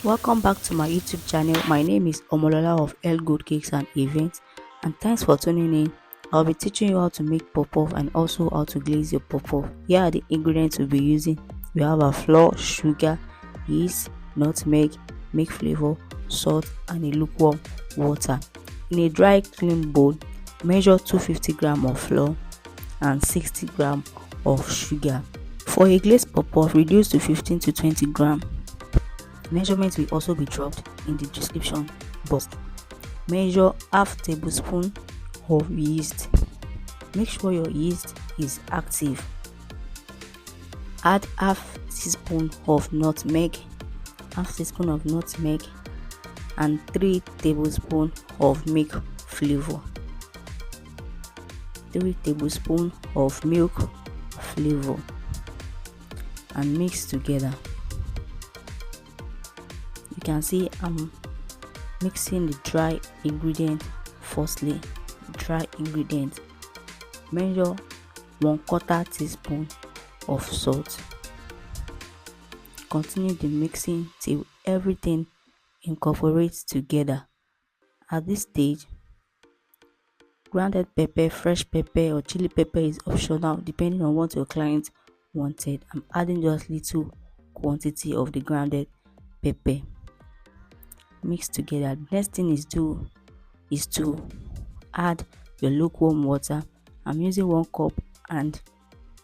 Welcome back to my YouTube channel. My name is Omolola of L Good Cakes and Events, and thanks for tuning in. I'll be teaching you how to make puff-puff and also how to glaze your puff-puff. Here are the ingredients we'll be using. We have our flour, sugar, yeast, nutmeg, milk flavor, salt, and a lukewarm water. In a dry clean bowl, measure 250 grams of flour and 60 grams of sugar. For a glazed puff-puff, reduce to 15 to 20 grams. Measurements will also be dropped in the description box. Measure half tablespoon of yeast. Make sure your yeast is active. Add half teaspoon of nutmeg, and 3 tablespoons of milk flavor. 3 tablespoons of milk flavor, and mix together. You can see I'm mixing the dry ingredient firstly. Dry ingredient. Measure 1/4 teaspoon of salt. Continue the mixing till everything incorporates together. At this stage, grounded pepper, fresh pepper, or chili pepper is optional depending on what your client wanted. I'm adding just little quantity of the grounded pepper. Mix together. Next thing is to add your lukewarm water. I'm using 1 cup and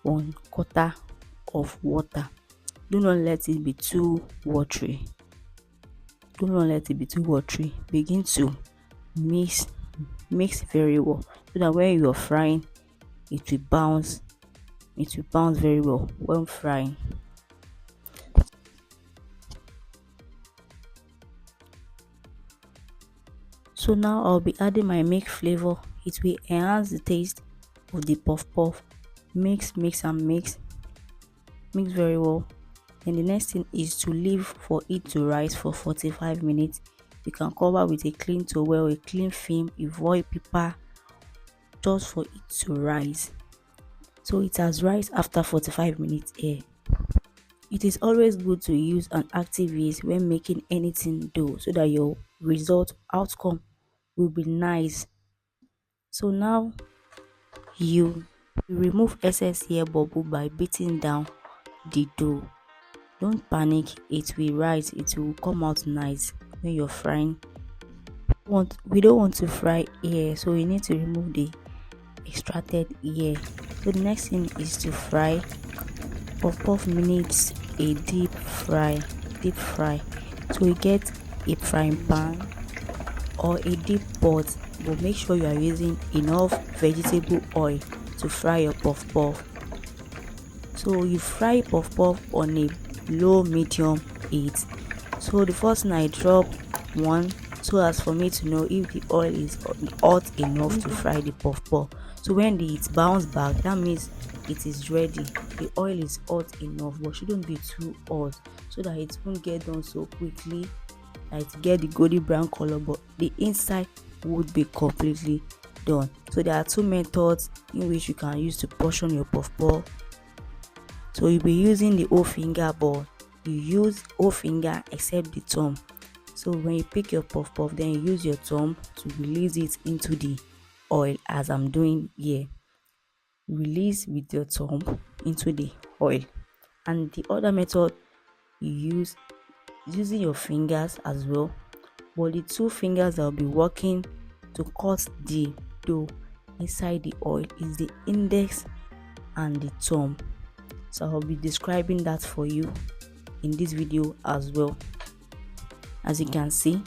1/4 of water. Do not let it be too watery. Begin to mix very well so that when you're frying, it will bounce very well when frying. So now I'll be adding my milk flavor. It will enhance the taste of the puff-puff. Mix very well. And the next thing is to leave for it to rise for 45 minutes. You can cover with a clean towel, a clean film, a foil paper, just for it to rise. So it has rise after 45 minutes here. It is always good to use an active yeast when making anything dough so that your outcome will be nice. So now you remove excess air bubble by beating down the dough. Don't panic, it will rise, it will come out nice when you're frying. We don't want to fry air, so you need to remove the extracted air. So the next thing is to fry. Puff-puff needs a deep fry. So you get a frying pan or a deep pot, but make sure you are using enough vegetable oil to fry your puff-puff. So you fry puff-puff on a low medium heat. So the first thing I drop one so as for me to know if the oil is hot enough to fry the puff-puff. So when the heat bounce back, that means it is ready. The oil is hot enough, but shouldn't be too hot so that it won't get done so quickly. It get the golden brown color, but the inside would be completely done. So there are 2 methods in which you can use to portion your puff-puff. So you'll be using the whole finger, but you use whole finger except the thumb. So when you pick your puff-puff, then you use your thumb to release it into the oil, as I'm doing here. Release with your thumb into the oil. And the other method, you use using your fingers as well, but the 2 fingers that will be working to cut the dough inside the oil is the index and the thumb. So I'll be describing that for you in this video as well. As you can see,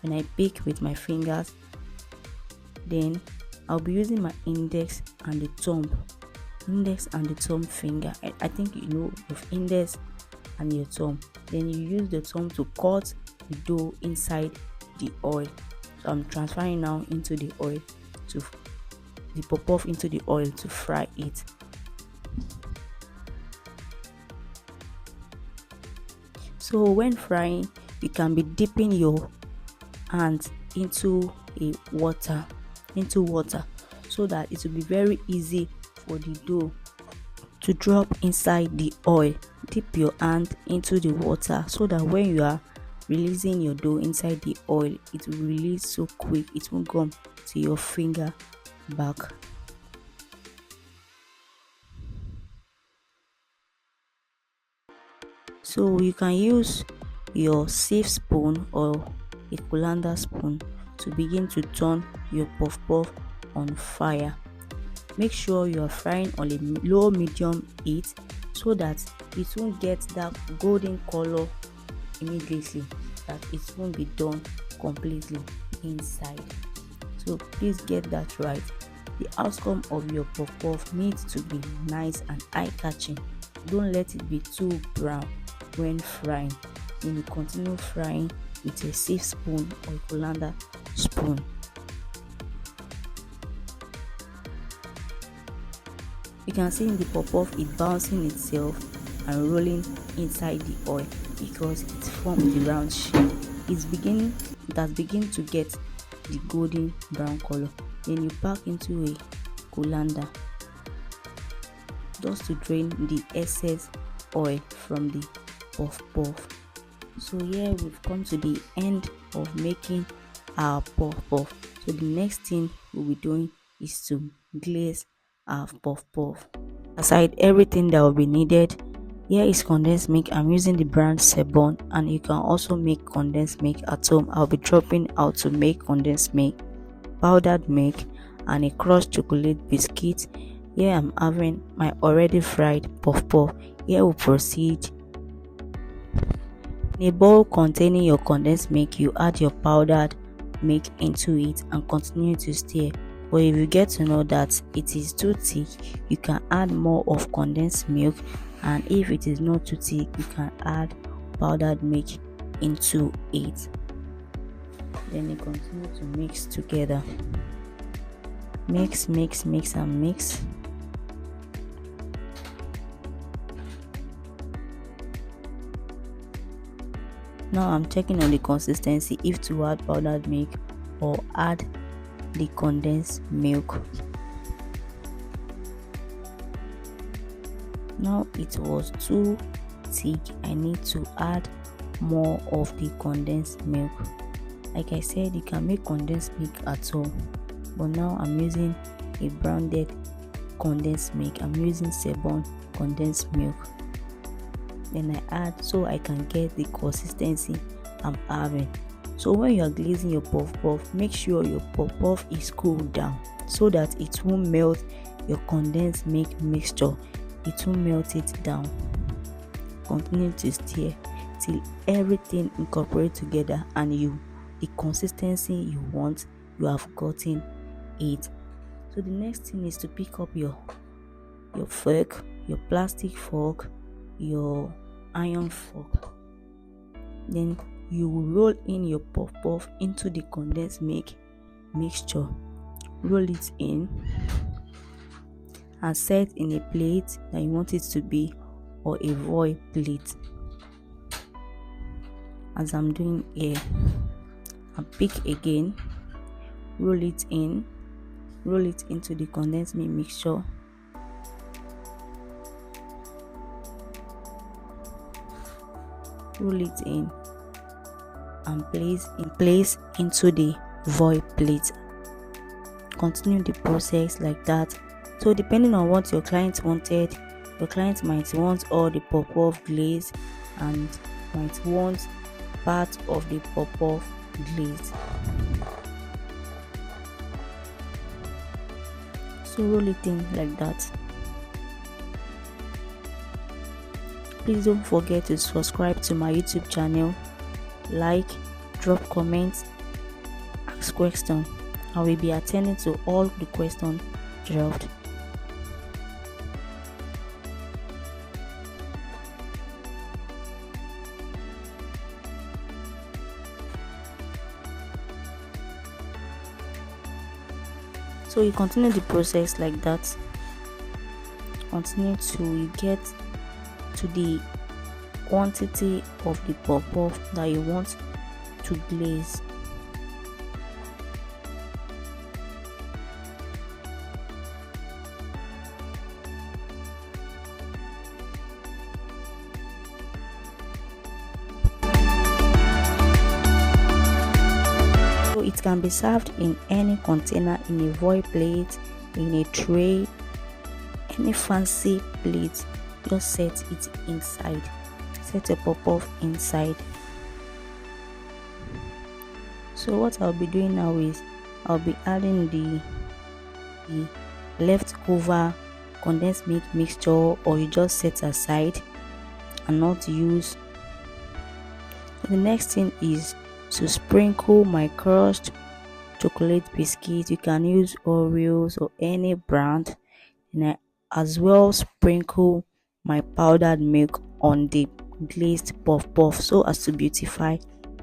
when I pick with my fingers, then I'll be using my index and the thumb finger. I think you know your index and your thumb. Then you use the thumb to cut the dough inside the oil. So I'm transferring now into the oil, to the puff-puff into the oil to fry it. So when frying, you can be dipping your hands into water so that it will be very easy for the dough to drop inside the oil. Dip your hand into the water so that when you are releasing your dough inside the oil. It will release so quick, it won't come to your finger back. So you can use your sieve spoon or a colander spoon to begin to turn your puff puff on fire. Make sure you are frying on a low medium heat so that it won't get that golden color immediately, that it won't be done completely inside. So please get that right. The outcome of your puff puff needs to be nice and eye-catching. Don't let it be too brown when frying. When you continue frying with a sieve spoon or a colander spoon. You can see in the puff puff it bouncing itself and rolling inside the oil because it formed the round shape. It has begun to get the golden brown color. Then you pack into a colander just to drain the excess oil from the puff puff. So here we've come to the end of making our puff puff. So the next thing we'll be doing is to glaze our puff puff. Aside everything that will be needed, here is condensed milk. I'm using the brand Sebon, and you can also make condensed milk at home. I'll be dropping how to make condensed milk, powdered milk, and a crushed chocolate biscuit. Here I'm having my already fried puff puff. Here we'll proceed. In a bowl containing your condensed milk, you add your powdered milk into it and continue to stir. But if you get to know that it is too thick, you can add more of condensed milk, and if it is not too thick, you can add powdered milk into it. Then you continue to mix together. Mix, mix, mix, and mix. Now I'm checking on the consistency, if to add powdered milk or add the condensed milk. Now it was too thick, I need to add more of the condensed milk. Like I said, you can make condensed milk at home, but now I'm using a branded condensed milk. I'm using Sebon condensed milk. Then I add so I can get the consistency I'm having. So when you are glazing your puff puff, make sure your puff puff is cooled down so that it won't melt your condensed milk mixture. It won't melt it down. Continue to stir till everything incorporates together and the consistency you want, you have gotten it. So the next thing is to pick up your fork, your plastic fork, your iron fork. Then you will roll in your puff puff into the condensed milk mixture. Roll it in and set in a plate that you want it to be, or a void plate, as I'm doing here. And pick again, roll it into the condensed milk mixture. Roll it in and place into the void plate. Continue the process like that. So depending on what your client wanted, your client might want all the puff puff glaze and might want part of the puff puff glaze. So roll it in like that. Please don't forget to subscribe to my YouTube channel, like, drop comments, ask questions. I will be attending to all the questions dropped. So you continue the process like that. Continue to get to the quantity of the puff puff that you want to glaze. can be served in any container, in a void plate, in a tray, any fancy plate. Just set it inside, set a puff-puff inside. So what I'll be doing now is I'll be adding the leftover condensed milk mixture, or you just set aside and not use. The next thing is to sprinkle my crushed chocolate biscuit. You can use Oreos or any brand, and I as well sprinkle my powdered milk on the glazed puff puff so as to beautify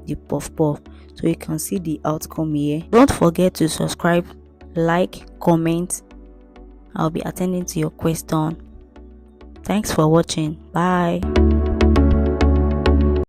the puff puff. So you can see the outcome here. Don't forget to subscribe, like, comment. I'll be attending to your question. Thanks for watching. Bye.